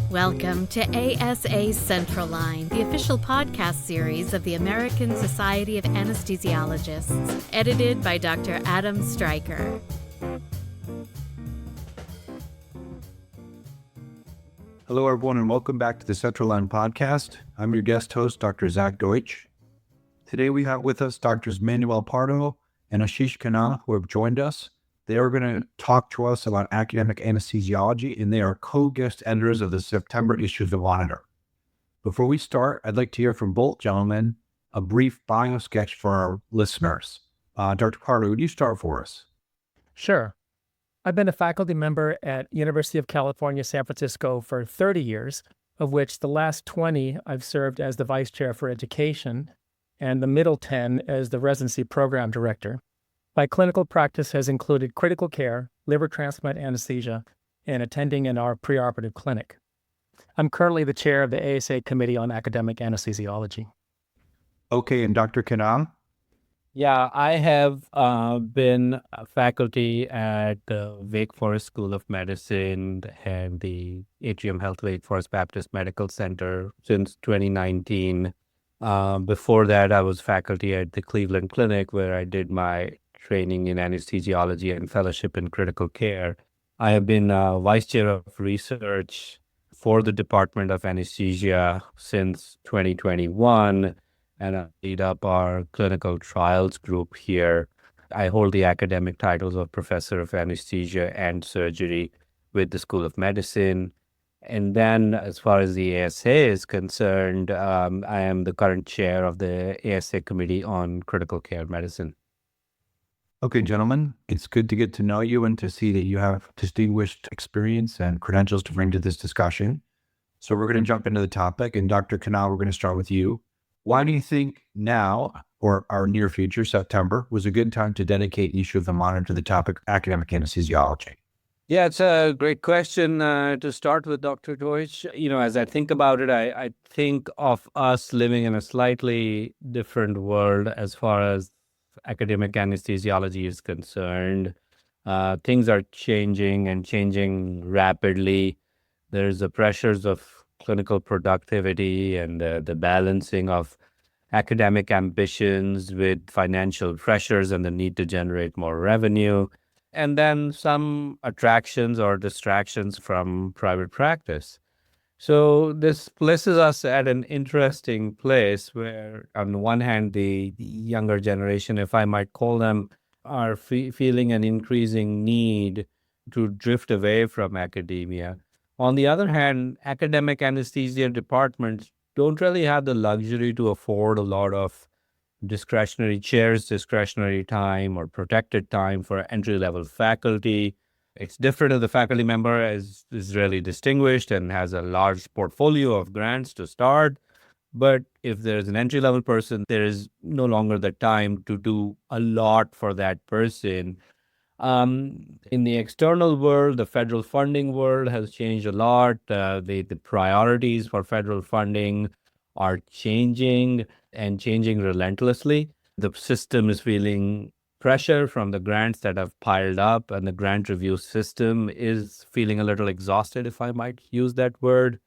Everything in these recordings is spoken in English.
Welcome to ASA Central Line, the official podcast series of the American Society of Anesthesiologists, edited by Dr. Adam Stryker. Hello, everyone, and welcome back to the Central Line podcast. I'm your guest host, Dr. Zach Deutch. Today we have with us Drs. Manuel Pardo and Ashish Khanna, who have joined us. They are going to talk to us about academic anesthesiology, and they are co-guest editors of the September issue of the Monitor. Before we start, I'd like to hear from both gentlemen a brief bio sketch for our listeners. Dr. Pardo, would you start for us? Sure. I've been a faculty member at University of California, San Francisco for 30 years, of which the last 20 I've served as the Vice Chair for Education, and the middle 10 as the Residency Program Director. My clinical practice has included critical care, liver transplant anesthesia, and attending in our preoperative clinic. I'm currently the chair of the ASA Committee on Academic Anesthesiology. Okay, and Dr. Khanna? Yeah, I have been a faculty at the Wake Forest School of Medicine and the Atrium Health Wake Forest Baptist Medical Center since 2019. Before that, I was faculty at the Cleveland Clinic, where I did my training in anesthesiology and fellowship in critical care. I have been vice chair of research for the Department of Anesthesia since 2021, and I lead up our clinical trials group here. I hold the academic titles of Professor of Anesthesia and Surgery with the School of Medicine. And then as far as the ASA is concerned, I am the current chair of the ASA Committee on Critical Care Medicine. Okay, gentlemen, it's good to get to know you and to see that you have distinguished experience and credentials to bring to this discussion. So we're going to jump into the topic. And Dr. Khanna, we're going to start with you. Why do you think now, or our near future, September, was a good time to dedicate the issue of the Monitor to the topic academic anesthesiology? Yeah, it's a great question to start with, Dr. Deutch. As I think about it, I think of us living in a slightly different world as far as academic anesthesiology is concerned. Things are changing and changing rapidly. There's the pressures of clinical productivity and the balancing of academic ambitions with financial pressures and the need to generate more revenue, and then some attractions or distractions from private practice. So this places us at an interesting place where, on the one hand, the younger generation, if I might call them, are feeling an increasing need to drift away from academia. On the other hand, academic anesthesia departments don't really have the luxury to afford a lot of discretionary chairs, discretionary time, or protected time for entry-level faculty. It's different if the faculty member is really distinguished and has a large portfolio of grants to start. But if there's an entry-level person, there is no longer the time to do a lot for that person. In the external world, the federal funding world has changed a lot. The priorities for federal funding are changing and changing relentlessly. The system is feeling pressure from the grants that have piled up, and the grant review system is feeling a little exhausted, if I might use that word.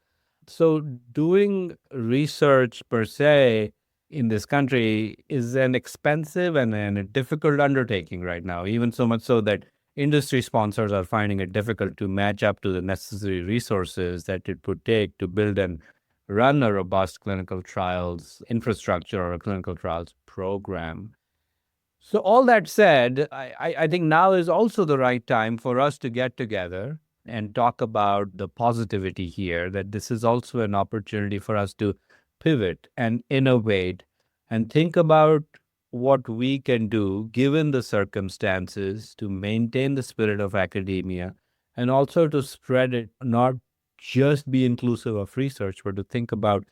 So doing research per se in this country is an expensive and a difficult undertaking right now, even so much so that industry sponsors are finding it difficult to match up to the necessary resources that it would take to build and run a robust clinical trials infrastructure or a clinical trials program. So all that said, I think now is also the right time for us to get together and talk about the positivity here, that this is also an opportunity for us to pivot and innovate and think about what we can do given the circumstances to maintain the spirit of academia and also to spread it, not just be inclusive of research, but to think about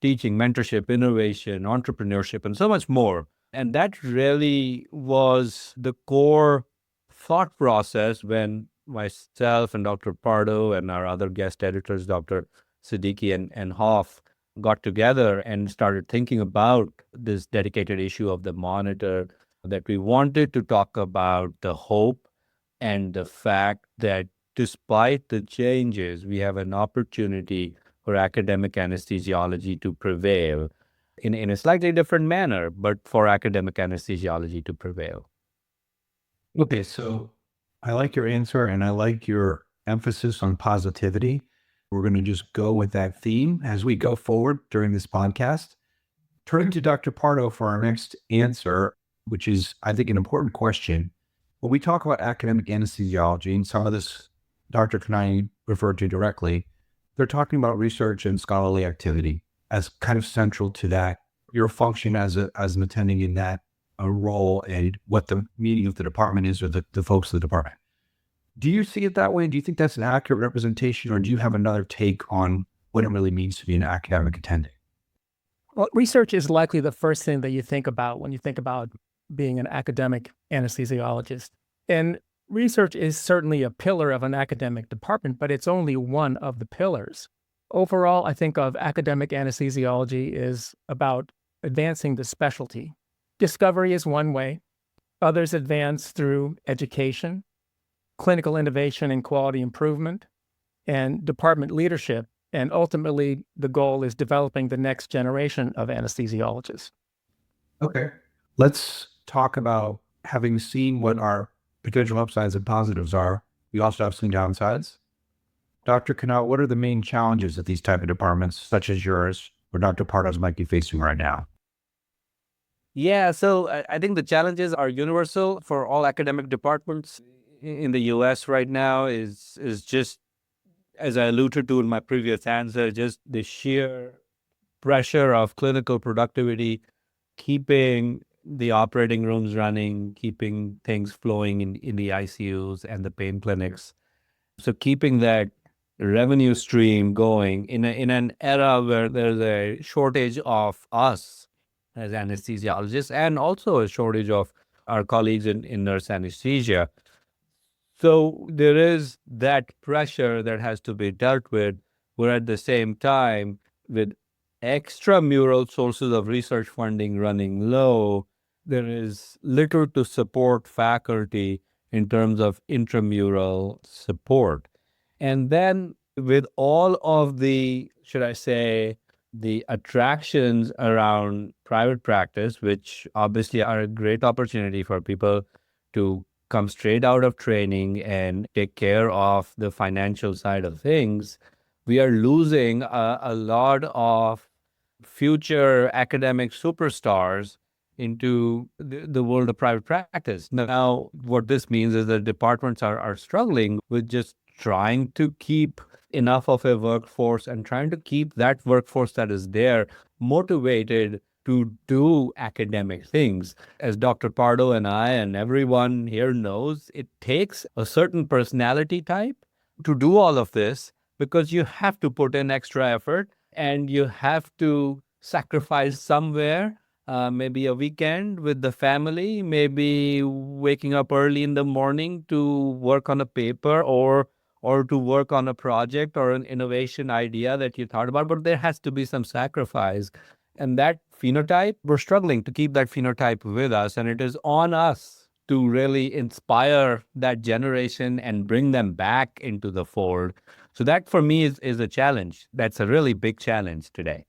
teaching, mentorship, innovation, entrepreneurship, and so much more. And that really was the core thought process when myself and Dr. Pardo and our other guest editors, Dr. Siddiqui and Hoff, got together and started thinking about this dedicated issue of the Monitor, that we wanted to talk about the hope and the fact that despite the changes, we have an opportunity for academic anesthesiology to prevail in a slightly different manner, but for academic anesthesiology to prevail. Okay, so I like your answer and I like your emphasis on positivity. We're going to just go with that theme as we go forward during this podcast. Turning to Dr. Pardo for our next answer, which is, I think, an important question. When we talk about academic anesthesiology, and some of this Dr. Khanna referred to directly, they're talking about research and scholarly activity as kind of central to that, your function as an attending in that role and what the meaning of the department is, or the folks of the department. Do you see it that way? Do you think that's an accurate representation, or do you have another take on what it really means to be an academic attending? Well, research is likely the first thing that you think about when you think about being an academic anesthesiologist. And research is certainly a pillar of an academic department, but it's only one of the pillars. Overall, I think of academic anesthesiology is about advancing the specialty. Discovery is one way. Others advance through education, clinical innovation and quality improvement, and department leadership. And ultimately, the goal is developing the next generation of anesthesiologists. Okay. Let's talk about, having seen what our potential upsides and positives are, we also have some downsides. Dr. Khanna, what are the main challenges that these type of departments, such as yours or Dr. Pardo's, might be facing right now? Yeah, so I think the challenges are universal for all academic departments in the US right now is just, as I alluded to in my previous answer, just the sheer pressure of clinical productivity, keeping the operating rooms running, keeping things flowing in the ICUs and the pain clinics. So keeping that revenue stream going in an era where there's a shortage of us as anesthesiologists and also a shortage of our colleagues in nurse anesthesia. So there is that pressure that has to be dealt with, where at the same time, with extramural sources of research funding running low, there is little to support faculty in terms of intramural support. And then with all of the, should I say, the attractions around private practice, which obviously are a great opportunity for people to come straight out of training and take care of the financial side of things, we are losing a lot of future academic superstars into the world of private practice. Now, what this means is that departments are struggling with just trying to keep enough of a workforce and trying to keep that workforce that is there motivated to do academic things. As Dr. Pardo and I and everyone here knows, it takes a certain personality type to do all of this, because you have to put in extra effort and you have to sacrifice somewhere, maybe a weekend with the family, maybe waking up early in the morning to work on a paper or to work on a project or an innovation idea that you thought about, but there has to be some sacrifice. And that phenotype, we're struggling to keep that phenotype with us, and it is on us to really inspire that generation and bring them back into the fold. So that for me is a challenge. That's a really big challenge today.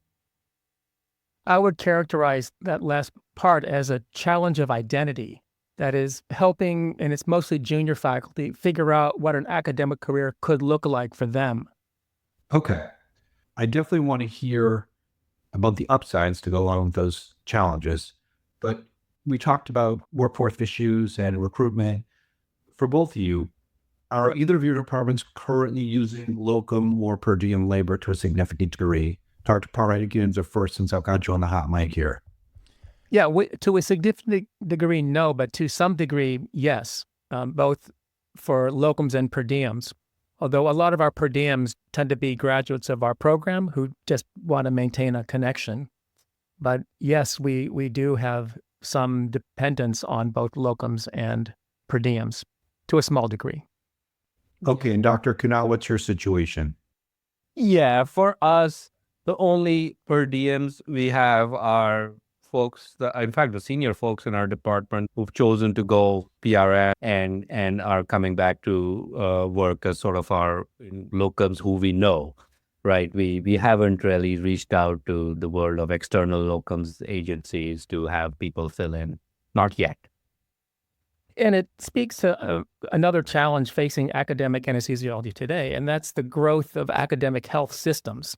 I would characterize that last part as a challenge of identity. That is helping, and it's mostly junior faculty, figure out what an academic career could look like for them. Okay. I definitely want to hear about the upsides to go along with those challenges, but we talked about workforce issues and recruitment. For both of you, are either of your departments currently using locum or per diem labor to a significant degree? Dr. Pardo, I can answer first since I've got you on the hot mic here. Yeah, to a significant degree, no, but to some degree, yes, both for locums and per diems. Although a lot of our per diems tend to be graduates of our program who just want to maintain a connection. But yes, we do have some dependence on both locums and per diems to a small degree. Okay, and Dr. Khanna, what's your situation? Yeah, for us, the only per diems we have are folks, in fact, the senior folks in our department who've chosen to go PRN and are coming back to work as sort of our locums who we know, right? We haven't really reached out to the world of external locums agencies to have people fill in. Not yet. And it speaks to another challenge facing academic anesthesiology today, and that's the growth of academic health systems.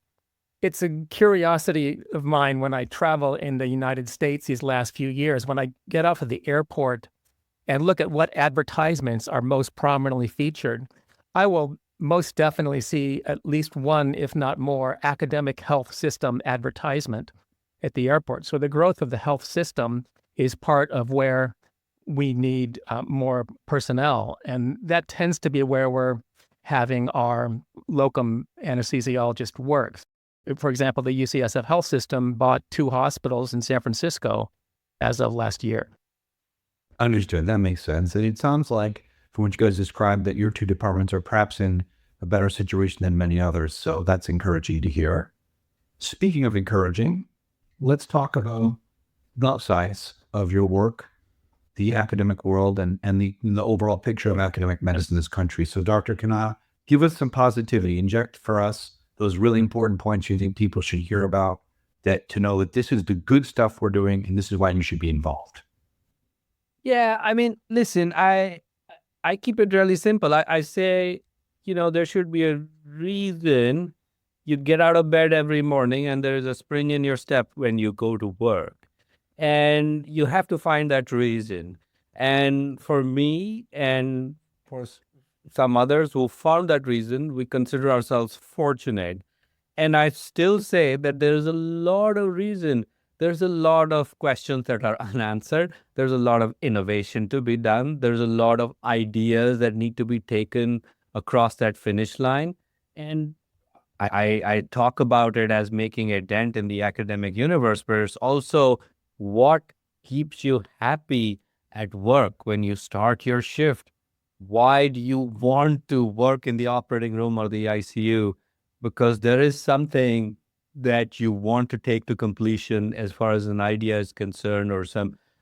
It's a curiosity of mine when I travel in the United States these last few years, when I get off of the airport and look at what advertisements are most prominently featured, I will most definitely see at least one, if not more, academic health system advertisement at the airport. So the growth of the health system is part of where we need more personnel. And that tends to be where we're having our locum anesthesiologist work. For example, the UCSF health system bought 2 hospitals in San Francisco as of last year. Understood. That makes sense. And it sounds like, from what you guys described, that your 2 departments are perhaps in a better situation than many others. So that's encouraging to hear. Speaking of encouraging, let's talk about the upsides of your work, the academic world, and the overall picture of academic medicine in this country. So Dr. Khanna, give us some positivity. Inject for us those really important points you think people should hear about, that to know that this is the good stuff we're doing and this is why you should be involved. Yeah, I mean, listen, I keep it really simple. I say, there should be a reason you get out of bed every morning and there is a spring in your step when you go to work. And you have to find that reason. And for me and for some others who found that reason, we consider ourselves fortunate. And I still say that there is a lot of reason. There's a lot of questions that are unanswered. There's a lot of innovation to be done. There's a lot of ideas that need to be taken across that finish line. And I talk about it as making a dent in the academic universe, but it's also what keeps you happy at work when you start your shift. Why do you want to work in the operating room or the ICU? Because there is something that you want to take to completion as far as an idea is concerned, or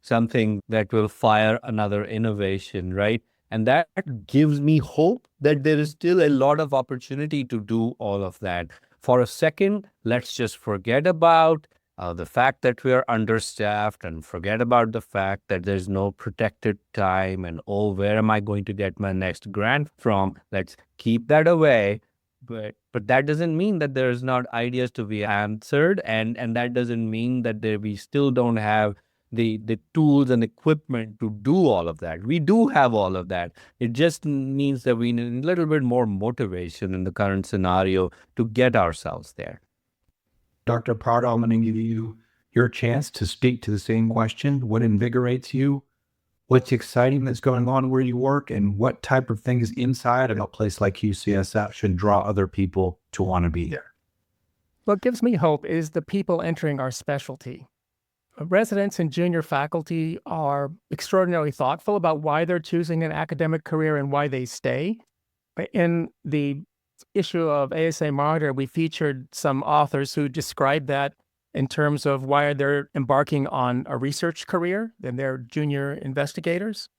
something that will fire another innovation, right? And that gives me hope that there is still a lot of opportunity to do all of that. For a second, let's just forget about the fact that we are understaffed, and forget about the fact that there's no protected time and, where am I going to get my next grant from? Let's keep that away. But that doesn't mean that there's not ideas to be answered, and that doesn't mean that we still don't have the tools and equipment to do all of that. We do have all of that. It just means that we need a little bit more motivation in the current scenario to get ourselves there. Dr. Pardo, I'm going to give you your chance to speak to the same question. What invigorates you? What's exciting that's going on where you work? And what type of things inside of a place like UCSF should draw other people to want to be there? What gives me hope is the people entering our specialty. Residents and junior faculty are extraordinarily thoughtful about why they're choosing an academic career and why they stay. In the issue of ASA Monitor, we featured some authors who described that in terms of why they're embarking on a research career and they're junior investigators.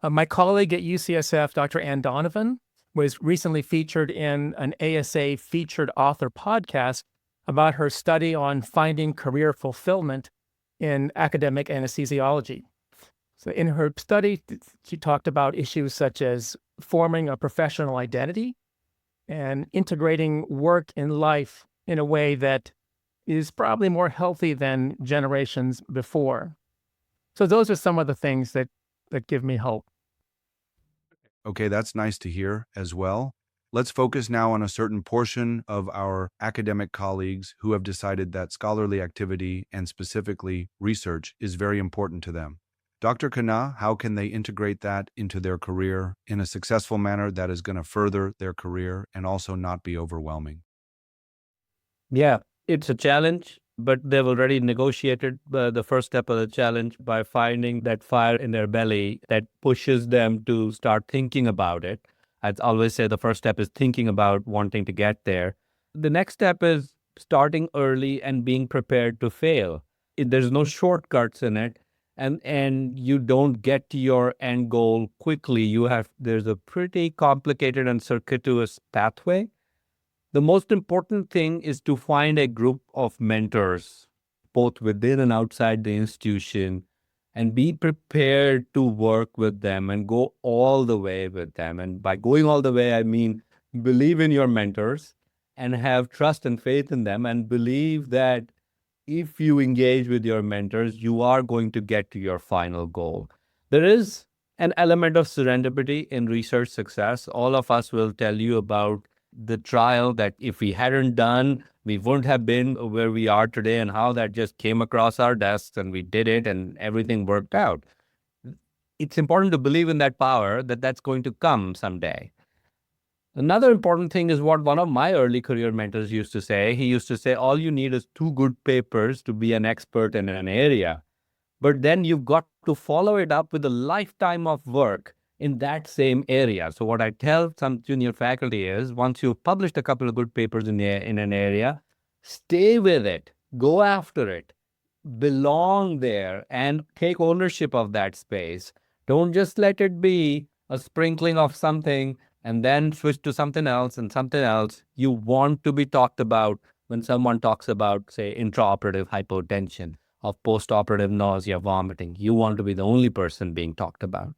My colleague at UCSF, Dr. Ann Donovan, was recently featured in an ASA featured author podcast about her study on finding career fulfillment in academic anesthesiology. So in her study, she talked about issues such as forming a professional identity and integrating work and life in a way that is probably more healthy than generations before. So those are some of the things that give me hope. Okay, that's nice to hear as well. Let's focus now on a certain portion of our academic colleagues who have decided that scholarly activity, and specifically research, is very important to them. Dr. Khanna, how can they integrate that into their career in a successful manner that is going to further their career and also not be overwhelming? Yeah, it's a challenge, but they've already negotiated the first step of the challenge by finding that fire in their belly that pushes them to start thinking about it. I'd always say the first step is thinking about wanting to get there. The next step is starting early and being prepared to fail. there's no shortcuts in it, and you don't get to your end goal quickly. There's a pretty complicated and circuitous pathway. The most important thing is to find a group of mentors, both within and outside the institution, and be prepared to work with them and go all the way with them. And by going all the way, I mean believe in your mentors and have trust and faith in them, and believe that if you engage with your mentors, you are going to get to your final goal. There is an element of serendipity in research success. All of us will tell you about the trial that if we hadn't done, we wouldn't have been where we are today, and how that just came across our desks and we did it and everything worked out. It's important to believe in that power, that that's going to come someday. Another important thing is what one of my early career mentors used to say. He used to say, all you need is 2 good papers to be an expert in an area. But then you've got to follow it up with a lifetime of work in that same area. So what I tell some junior faculty is, once you've published a couple of good papers in an area, stay with it, go after it, belong there, and take ownership of that space. Don't just let it be a sprinkling of something and then switch to something else and something else. You want to be talked about when someone talks about, say, intraoperative hypotension, of postoperative nausea, vomiting. You want to be the only person being talked about.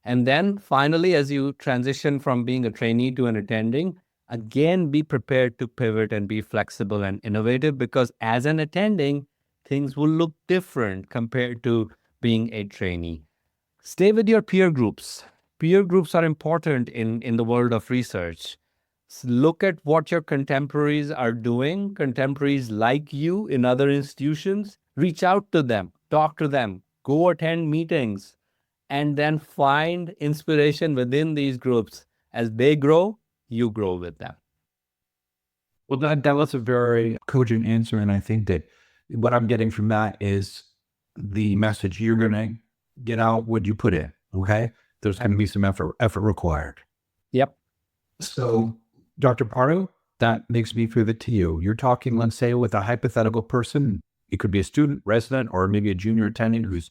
And then finally, as you transition from being a trainee to an attending, again, be prepared to pivot and be flexible and innovative, because as an attending, things will look different compared to being a trainee. Stay with your peer groups. Peer groups are important in the world of research. Look at what your contemporaries are doing, contemporaries like you in other institutions. Reach out to them, talk to them, go attend meetings, and then find inspiration within these groups. As they grow, you grow with them. Well, that was a very cogent answer. And I think that what I'm getting from that is the message you're going to get out what you put in. Okay. There's going to be some effort required. Yep. So, Dr. Pardo, that makes me pivot to you. You're talking, let's say, with a hypothetical person. It could be a student, resident, or maybe a junior attending who's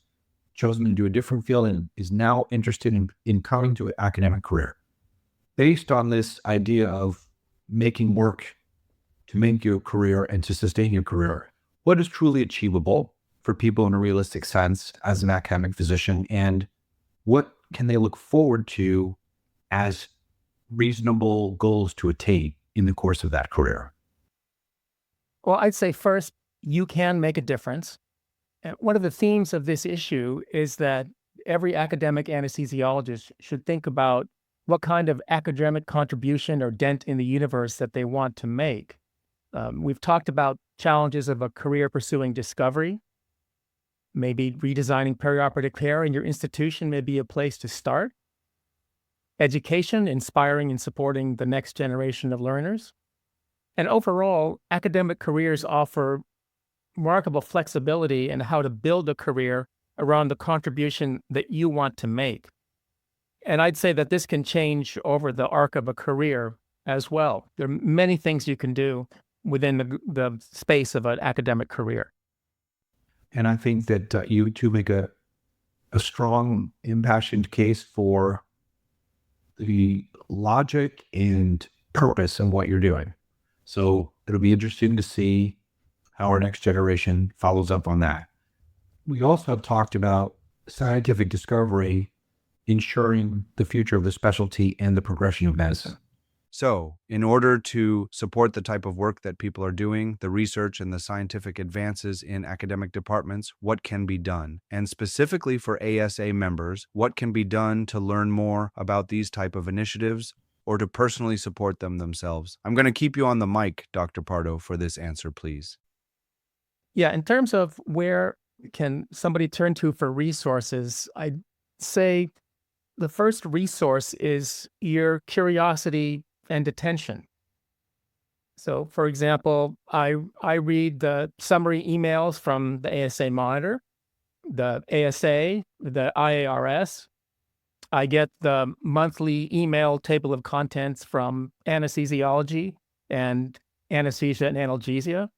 chosen to do a different field and is now interested in coming to an academic career. Based on this idea of making work to make your career and to sustain your career, what is truly achievable for people in a realistic sense as an academic physician, and what can they look forward to as reasonable goals to attain in the course of that career? Well, I'd say first, you can make a difference. And one of the themes of this issue is that every academic anesthesiologist should think about what kind of academic contribution or dent in the universe that they want to make. We've talked about challenges of a career pursuing discovery. Maybe redesigning perioperative care in your institution may be a place to start. Education, inspiring and supporting the next generation of learners. And overall, academic careers offer remarkable flexibility in how to build a career around the contribution that you want to make. And I'd say that this can change over the arc of a career as well. There are many things you can do within the space of an academic career. And I think that you two make a strong, impassioned case for the logic and purpose in what you're doing. So it'll be interesting to see how our next generation follows up on that. We also have talked about scientific discovery ensuring the future of the specialty and the progression of medicine. So, in order to support the type of work that people are doing, the research and the scientific advances in academic departments, what can be done? And specifically for ASA members, what can be done to learn more about these type of initiatives or to personally support them themselves? I'm going to keep you on the mic, Dr. Pardo, for this answer, please. Yeah, in terms of where can somebody turn to for resources, I'd say the first resource is your curiosity and attention. So, for example, I read the summary emails from the ASA Monitor, the ASA, the IARS. I get the monthly email table of contents from Anesthesiology and Anesthesia and Analgesia.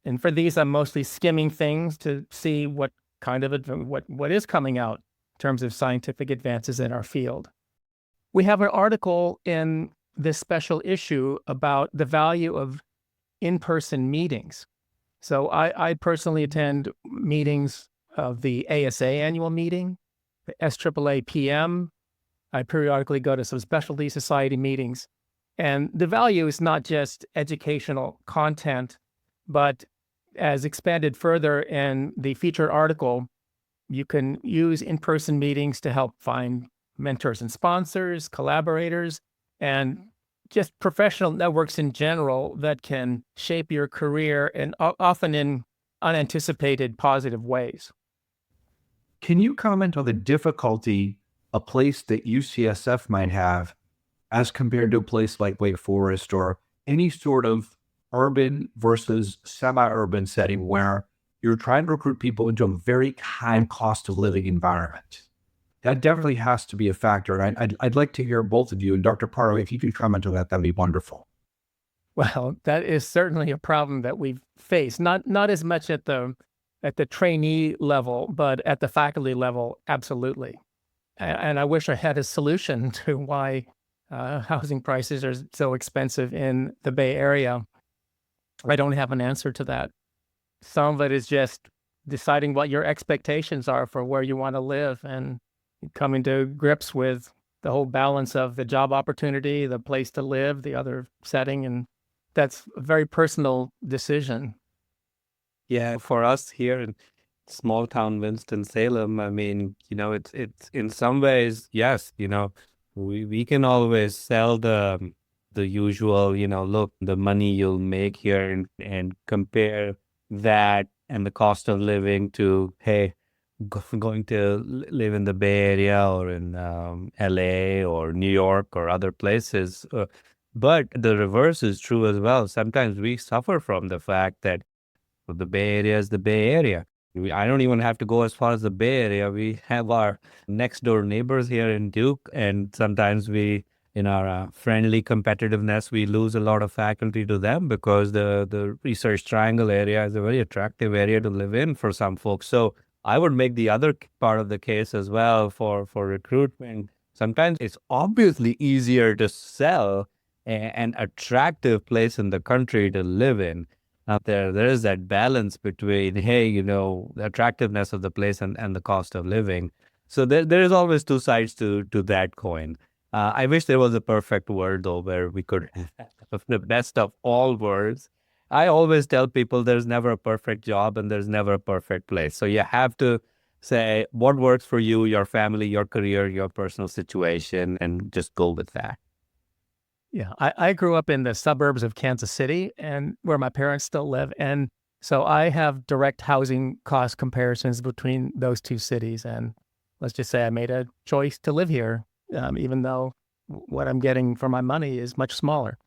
And for these, I'm mostly skimming things to see what kind of what is coming out in terms of scientific advances in our field. We have an article in this special issue about the value of in-person meetings. So I personally attend meetings of the ASA annual meeting, the SAAA PM. I periodically go to some specialty society meetings. And the value is not just educational content, but as expanded further in the featured article, you can use in-person meetings to help find mentors and sponsors, collaborators, and just professional networks in general that can shape your career and often in unanticipated positive ways. Can you comment on the difficulty a place that UCSF might have as compared to a place like Wake Forest or any sort of urban versus semi-urban setting where you're trying to recruit people into a very high cost of living environment? That definitely has to be a factor. And I'd like to hear both of you. And Dr. Pardo, if you could comment on that, that'd be wonderful. Well, that is certainly a problem that we've faced. Not as much at the trainee level, but at the faculty level, absolutely. And I wish I had a solution to why housing prices are so expensive in the Bay Area. I don't have an answer to that. Some of it is just deciding what your expectations are for where you want to live and coming to grips with the whole balance of the job opportunity, the place to live, the other setting. And that's a very personal decision. Yeah, for us here in small town Winston-Salem, I mean, it's in some ways, yes, we can always sell the usual, look, the money you'll make here and compare that and the cost of living to, hey, going to live in the Bay Area or in LA or New York or other places. But the reverse is true as well. Sometimes we suffer from the fact that the Bay Area is the Bay Area. I don't even have to go as far as the Bay Area. We have our next door neighbors here in Duke, and sometimes in our friendly competitiveness, we lose a lot of faculty to them because the Research Triangle area is a very attractive area to live in for some folks. So I would make the other part of the case as well for recruitment. Sometimes it's obviously easier to sell an attractive place in the country to live in. There is that balance between, hey, the attractiveness of the place and the cost of living. So there is always two sides to that coin. I wish there was a perfect word, though, where we could have the best of all worlds. I always tell people there's never a perfect job and there's never a perfect place. So you have to say what works for you, your family, your career, your personal situation, and just go with that. Yeah, I grew up in the suburbs of Kansas City and where my parents still live. And so I have direct housing cost comparisons between those two cities. And let's just say I made a choice to live here, even though what I'm getting for my money is much smaller.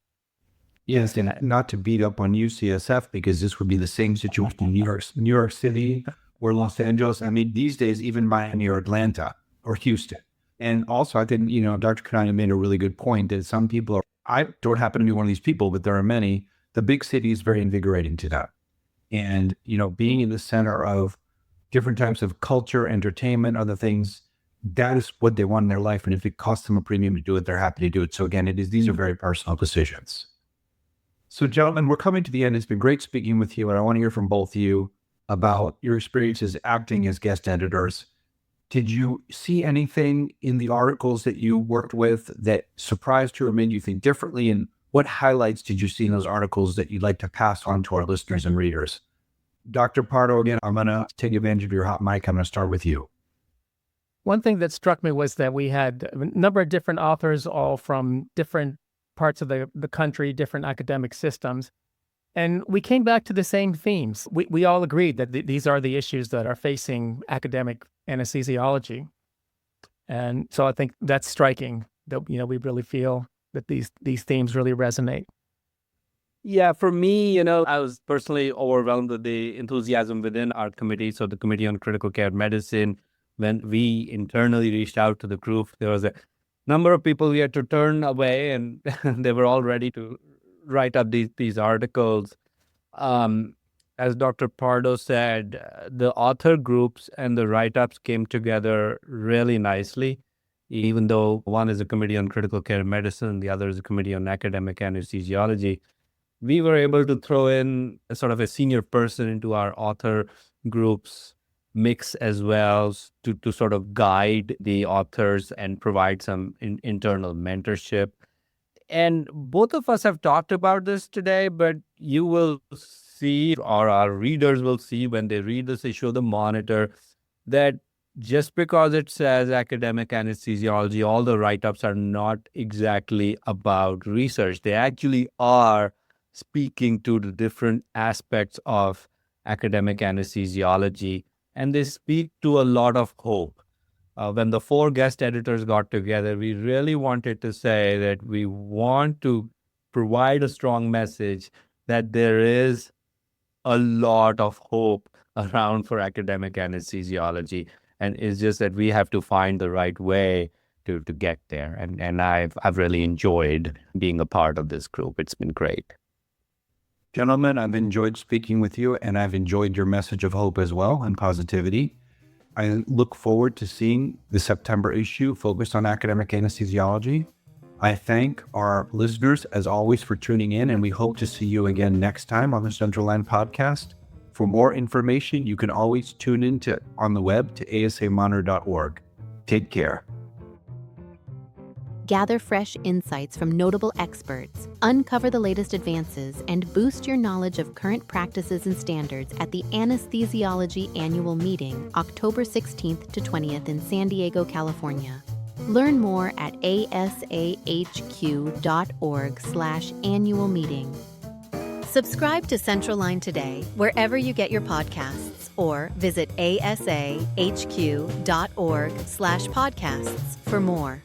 Yes, and not to beat up on UCSF, because this would be the same situation in New York City or Los Angeles. I mean, these days, even Miami or Atlanta or Houston. And also, I think, Dr. Khanna made a really good point that some people I don't happen to be one of these people, but there are many. The big city is very invigorating to them. And, being in the center of different types of culture, entertainment, other things, that is what they want in their life. And if it costs them a premium to do it, they're happy to do it. So again, these are very personal decisions. So gentlemen, we're coming to the end. It's been great speaking with you. And I want to hear from both of you about your experiences acting as guest editors. Did you see anything in the articles that you worked with that surprised you or made you think differently? And what highlights did you see in those articles that you'd like to pass on to our listeners and readers? Dr. Pardo, again, I'm going to take advantage of your hot mic. I'm going to start with you. One thing that struck me was that we had a number of different authors, all from different parts of the country, different academic systems. And we came back to the same themes. We all agreed that these are the issues that are facing academic anesthesiology. And so I think that's striking that, we really feel that these themes really resonate. Yeah, for me, I was personally overwhelmed with the enthusiasm within our committee. So the Committee on Critical Care Medicine, when we internally reached out to the group, there was a number of people we had to turn away, and they were all ready to write up these articles. as Dr. Pardo said, the author groups and the write-ups came together really nicely, even though one is a committee on critical care medicine, the other is a committee on academic anesthesiology. We were able to throw in a sort of a senior person into our author groups mix as well to sort of guide the authors and provide some internal mentorship. And both of us have talked about this today, but you will see, or our readers will see when they read this issue of the Monitor, that just because it says academic anesthesiology, all the write-ups are not exactly about research. They actually are speaking to the different aspects of academic anesthesiology, and they speak to a lot of hope. When the 4 guest editors got together, we really wanted to say that we want to provide a strong message that there is a lot of hope around for academic anesthesiology. And it's just that we have to find the right way to get there. And I've really enjoyed being a part of this group. It's been great. Gentlemen, I've enjoyed speaking with you, and I've enjoyed your message of hope as well and positivity. I look forward to seeing the September issue focused on academic anesthesiology. I thank our listeners, as always, for tuning in, and we hope to see you again next time on the Central Line Podcast. For more information, you can always tune in on the web to asamonitor.org. Take care. Gather fresh insights from notable experts, uncover the latest advances, and boost your knowledge of current practices and standards at the Anesthesiology Annual Meeting, October 16th to 20th in San Diego, California. Learn more at asahq.org/annual meeting. Subscribe to Central Line today, wherever you get your podcasts, or visit asahq.org/podcasts for more.